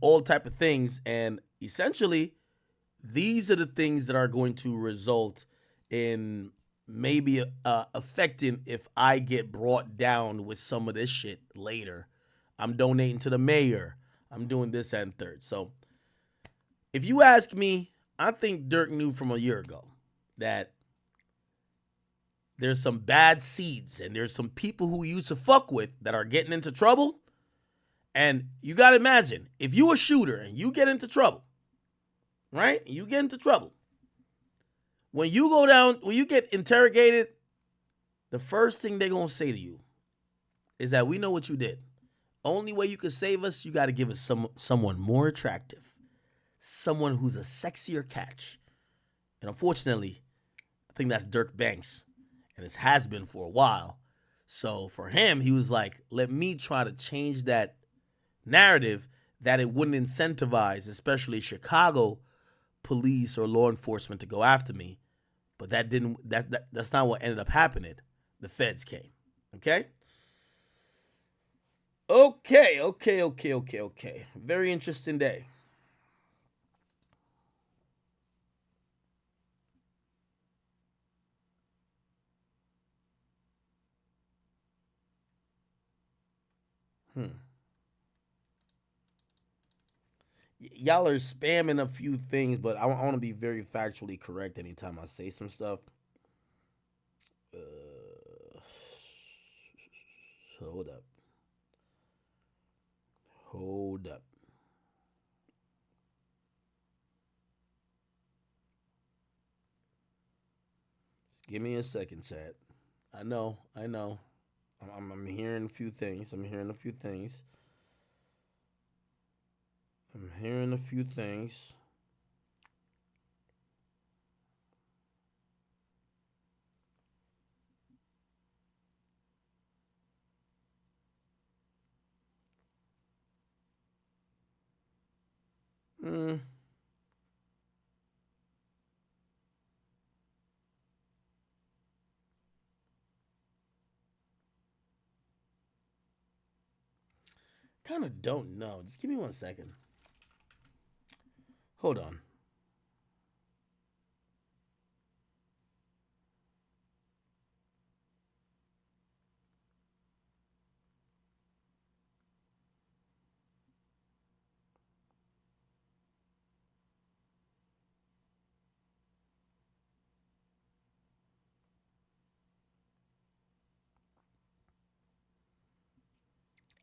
all type of things. And essentially, these are the things that are going to result in maybe affecting if I get brought down with some of this shit later. I'm donating to the mayor. I'm doing this and third. So if you ask me, I think Durk knew from a year ago that there's some bad seeds and there's some people who he used to fuck with that are getting into trouble. And you got to imagine, if you a shooter and you get into trouble, right? You get into trouble. When you go down, when you get interrogated, the first thing they're going to say to you is that we know what you did. Only way you can save us, you got to give us someone more attractive. Someone who's a sexier catch. And unfortunately, I think that's Durk Banks. And it has been for a while. So for him, he was like, let me try to change that narrative that it wouldn't incentivize, especially Chicago police or law enforcement to go after me. But that's not what ended up happening. The feds came. Okay? Okay. Very interesting day. Y'all are spamming a few things, but I want to be very factually correct anytime I say some stuff. Hold up. Just give me a second, chat. I know. I'm hearing a few things. Kind of don't know. Just give me 1 second. Hold on.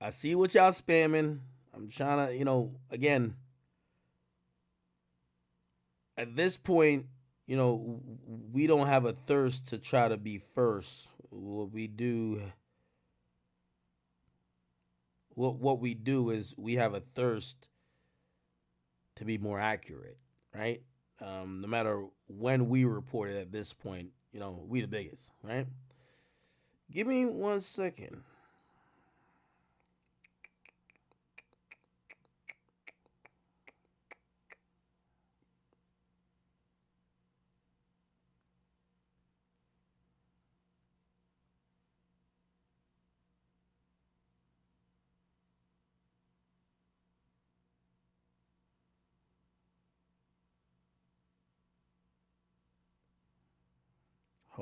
I see what y'all spamming. I'm trying to, again, at this point, we don't have a thirst to try to be first. What we do is we have a thirst to be more accurate, right? No matter when we report it at this point, we the biggest, right? Give me 1 second.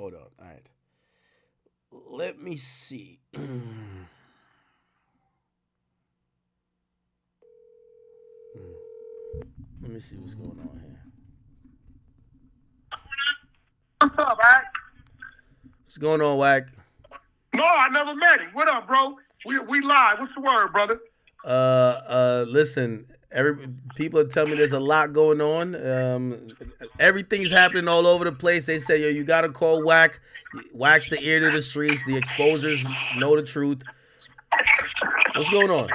Hold on. All right. Let me see. Let me see what's going on here. What's up, Ack? What's going on, Wack? No, I never met him. What up, bro? We live. What's the word, brother? Listen, people are telling me there's a lot going on. Everything's happening all over the place. They say, yo, you gotta call Wack. Wack's the ear to the streets. The exposers know the truth. What's going on?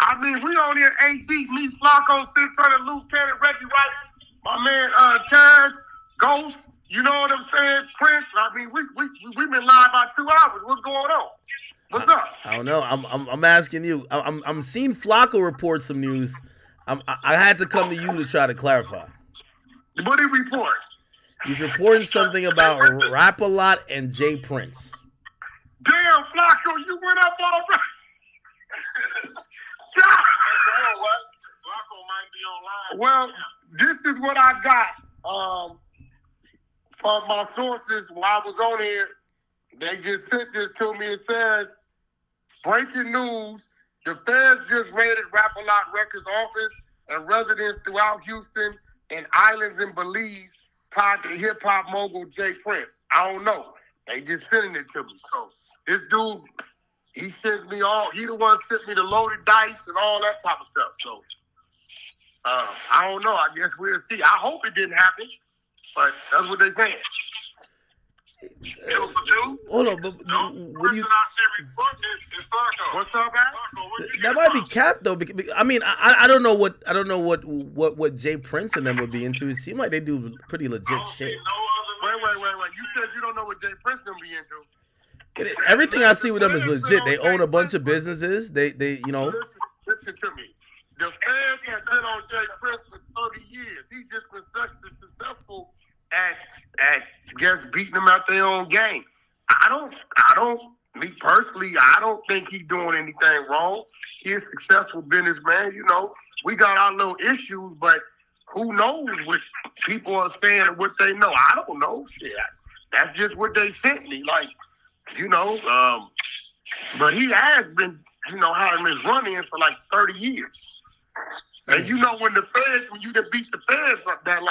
I mean, we on here 8 deep. Me, Flacco, 600, Loose Cannon, Reggie White, my man, Cash, Ghost. You know what I'm saying? Prince. I mean, we've been live about 2 hours. What's going on? What's up? I don't know. I'm asking you. I'm seeing Flacco report some news. I had to come to you to try to clarify. What did he report? He's reporting something about Rap-A-Lot and Jay Prince. Damn, Flacco, you went up already. Flacco might be online. Well, this is what I got from my sources while I was on here. They just sent this to me. It says, breaking news, the feds just raided Rap-A-Lot Records office and residents throughout Houston and islands in Belize tied to hip-hop mogul Jay Prince. I don't know. They just sending it to me. So this dude, he sends me he the one sent me the loaded dice and all that type of stuff. So I don't know. I guess we'll see. I hope it didn't happen, but that's what they're saying. Hold on, but what do you? What's up, man? That might be cap though. I mean, I don't know what Jay Prince and them would be into. It seemed like they do pretty legit shit. Wait. You said you don't know what Jay Prince them be into. Everything I see with them is legit. They own a bunch of businesses. They you know. Listen to me. The fans has been on Jay Prince for 30 years. He just been successful at just beating them out their own game. Me personally, I don't think he's doing anything wrong. He's a successful businessman. You know, we got our little issues, but who knows what people are saying or what they know? I don't know. Shit, that's just what they sent me. Like, you know, but he has been, you know, having his run-ins for like 30 years. And you know, when you done beat the feds like that,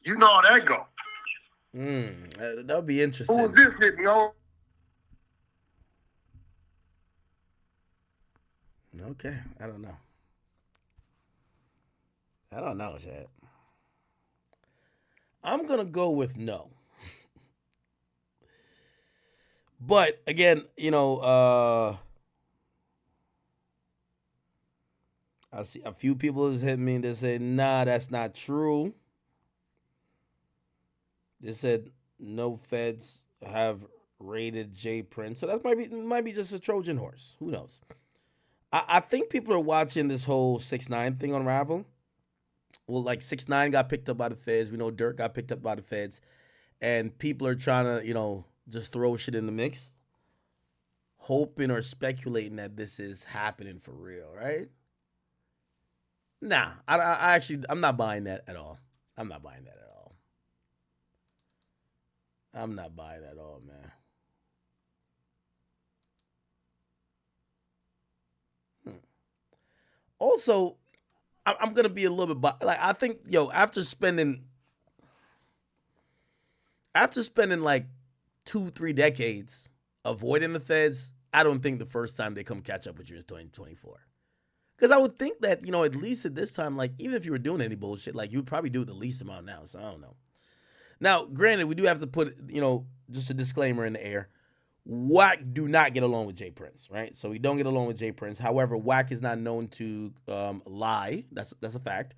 you know how that go. That'll be interesting. Who was this hitting, yo? Okay, I don't know, Chad. I'm gonna go with no. But again, you know, I see a few people has hit me and they say, nah, that's not true. They said no feds have raided Jay Prince. So that might be just a Trojan horse. Who knows? I think people are watching this whole 6ix9ine thing unravel. Well, like 6ix9ine got picked up by the feds. We know Durk got picked up by the feds. And people are trying to, you know, just throw shit in the mix. Hoping or speculating that this is happening for real, right? Nah, I'm not buying that at all. I'm not buying that at all, man. Also, I'm gonna be a little bit like I think, yo, after spending like 2-3 decades avoiding the feds, I don't think the first time they come catch up with you is 2024. Because I would think that, you know, at least at this time, like, even if you were doing any bullshit, like, you'd probably do it the least amount now. So I don't know. Now, granted, we do have to put, you know, just a disclaimer in the air. Wack do not get along with Jay Prince, right? So we don't get along with Jay Prince. However, Wack is not known to lie. That's a fact.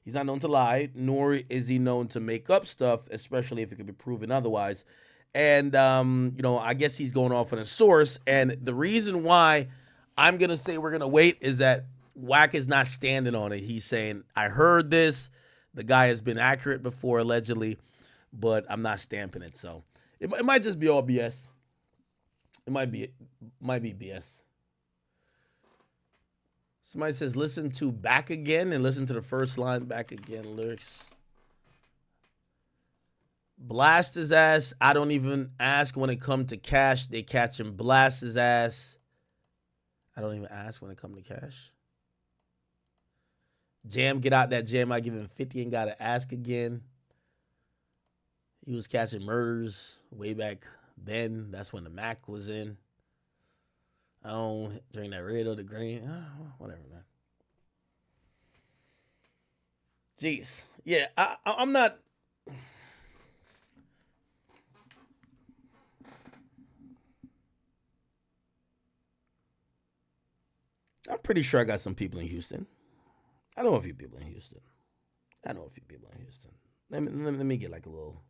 He's not known to lie, nor is he known to make up stuff, especially if it could be proven otherwise. And, you know, I guess he's going off on a source. And the reason why I'm going to say we're going to wait is that Wack is not standing on it. He's saying, I heard this. The guy has been accurate before, allegedly, but I'm not stamping it. So it might just be all BS. It might be BS. Somebody says, listen to Back Again and listen to the first line, Back Again lyrics blast his ass. I don't even ask when it come to cash. They catch him, blast his ass. I don't even ask when it come to cash. Jam, get out that jam. I give him 50 and gotta ask again. He was catching murders way back then. That's when the Mac was in. I don't drink that red or the green. Whatever, man. Jeez. Yeah, I'm not. I'm pretty sure I got some people in Houston. I know a few people in Houston. Let me get like a little.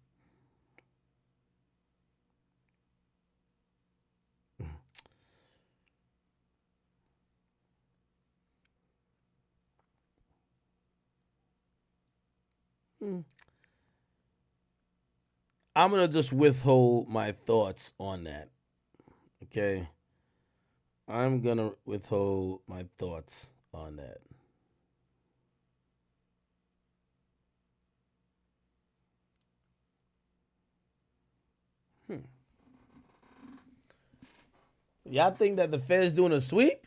I'm gonna just withhold my thoughts on that. Okay. I'm gonna withhold my thoughts on that. Y'all think that the Fed's doing a sweep?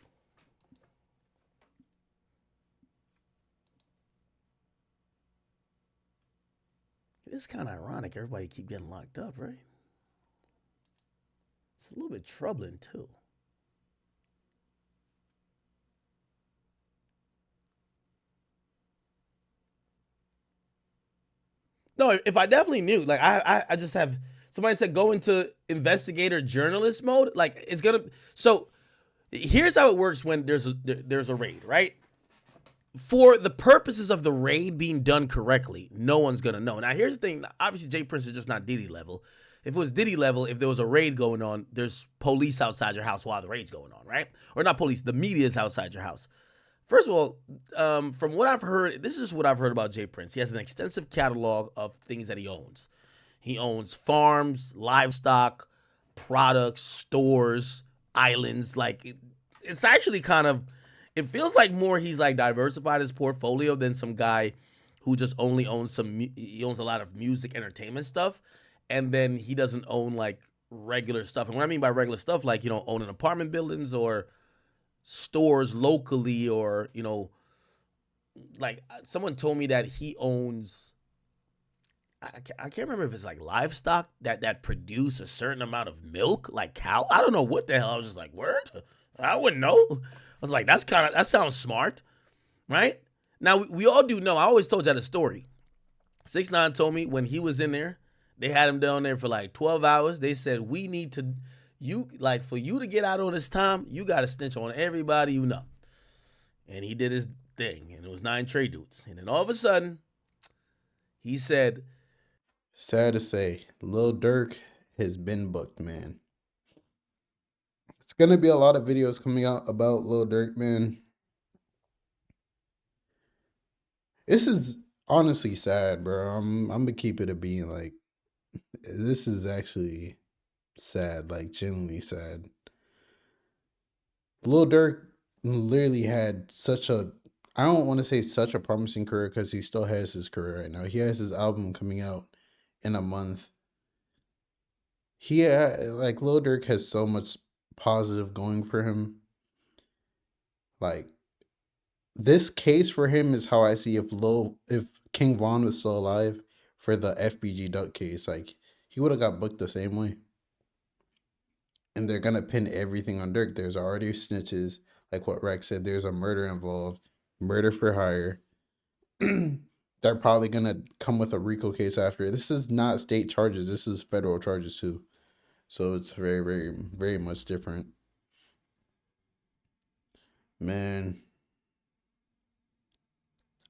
It's kind of ironic. Everybody keep getting locked up, right? It's a little bit troubling too. No, if I definitely knew, like I just have somebody said go into investigator journalist mode. Like it's gonna. So here's how it works when there's a raid, right? For the purposes of the raid being done correctly, no one's gonna know. Now here's the thing. Obviously, Jay Prince is just not Diddy level. If it was Diddy level, if there was a raid going on, there's police outside your house while the raid's going on, right? Or not police, the media is outside your house. First of all, from what I've heard, this is what I've heard about Jay Prince. He has an extensive catalog of things that he owns. He owns farms, livestock, products, stores, islands. Like it's actually kind of, it feels like more he's like diversified his portfolio than some guy who just only owns he owns a lot of music, entertainment stuff, and then he doesn't own like regular stuff. And what I mean by regular stuff, like owning apartment buildings or stores locally, or like someone told me that he owns, I can't remember if it's like livestock that produce a certain amount of milk, like cow. I don't know what the hell. I was just like, word? I wouldn't know. I was like, that sounds smart, right? Now we all do know. I always told you that a story. 6ix9ine told me when he was in there, they had him down there for like 12 hours. They said, we need to, for you to get out on this time, you got to snitch on everybody you know. And he did his thing, and it was 9 Trey dudes. And then all of a sudden, he said, sad to say, Lil Durk has been booked, man. It's gonna be a lot of videos coming out about Lil Durk, man. This is honestly sad, bro. I'm gonna keep it a being. Like, this is actually sad, like genuinely sad. Lil Durk literally had such a, I don't want to say such a promising career because he still has his career right now. He has his album coming out in a month. Like Lil Durk has so much positive going for him. Like, this case for him is how I see if King Von was still alive for the FBG Duck case. Like, he would have got booked the same way. And they're gonna pin everything on Durk. There's already snitches, like what Rex said. There's a murder involved, murder for hire. They're probably gonna come with a RICO case after. This is not state charges. This is federal charges too. So it's very, very, very much different. Man,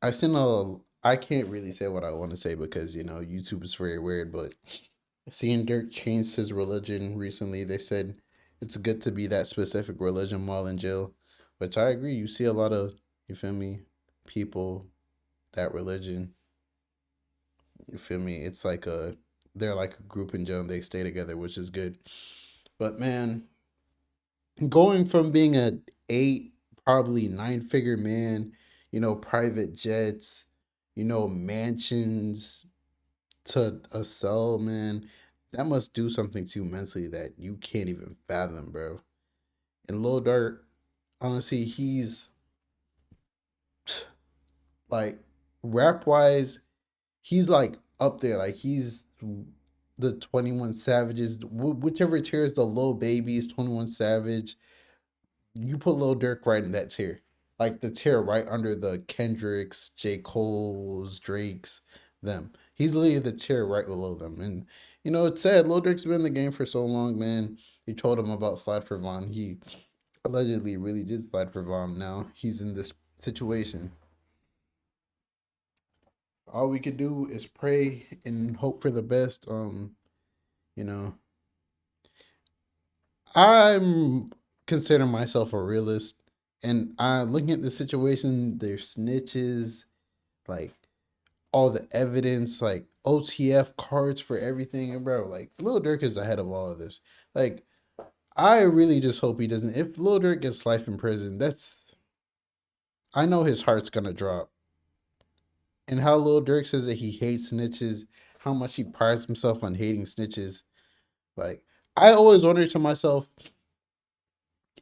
I can't really say what I want to say because, YouTube is very weird, but seeing Dirk changed his religion recently, they said it's good to be that specific religion while in jail, which I agree. You see a lot of, you feel me, people, that religion, you feel me? It's like they're like a group in jail and they stay together, which is good. But man, going from being a 8, probably 9-figure man, private jets, mansions, to a cell, man, that must do something to you mentally that you can't even fathom, bro. And Lil Durk, honestly, he's like rap wise, he's like up there. Like he's the 21 Savages, whichever tier is the Lil Babies, 21 Savage. You put Lil Durk right in that tier. Like the tier right under the Kendricks, J. Cole's, Drake's, them. He's literally the tier right below them. And you know, it's sad. Lil Durk's been in the game for so long, man. You told him about Slide for Von. He allegedly really did slide for Von. Now he's in this situation. All we could do is pray and hope for the best. You know, I'm consider myself a realist, and I'm looking at the situation. There's snitches, like all the evidence, like OTF cards for everything, and bro, like Lil Durk is ahead of all of this. Like, I really just hope he doesn't. If Lil Durk gets life in prison, I know his heart's gonna drop. And how Lil Durk says that he hates snitches, how much he prides himself on hating snitches. Like, I always wonder to myself,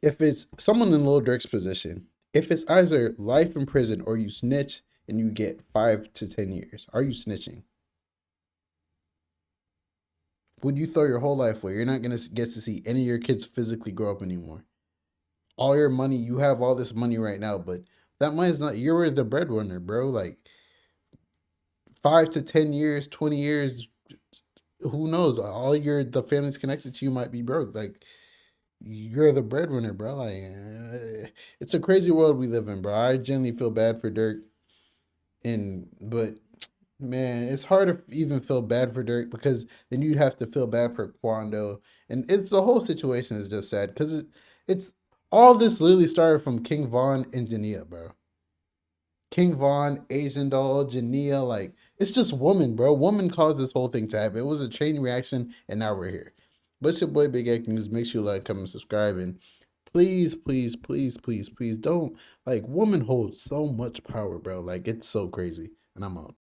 if it's someone in Lil Durk's position, if it's either life in prison or you snitch and you get 5 to 10 years, are you snitching? Would you throw your whole life away? You're not going to get to see any of your kids physically grow up anymore. All your money, you have all this money right now, but that money is not, you're the breadwinner, bro. Like 5 to 10 years, 20 years, who knows? The family's connected to you might be broke. Like, you're the breadwinner, bro. Like, it's a crazy world we live in, bro. I genuinely feel bad for Dirk, but man, it's hard to even feel bad for Dirk because then you'd have to feel bad for Quando, and it's the whole situation is just sad because it's all this literally started from King Von and Jania, bro. King Von, Asian Doll, Jania, like it's just woman, bro. Woman caused this whole thing to happen. It was a chain reaction, and now we're here. But it's your boy Big Egg News. Make sure you like, comment, subscribe, and please, please, please, please, please don't, like, woman holds so much power, bro. Like, it's so crazy. And I'm out.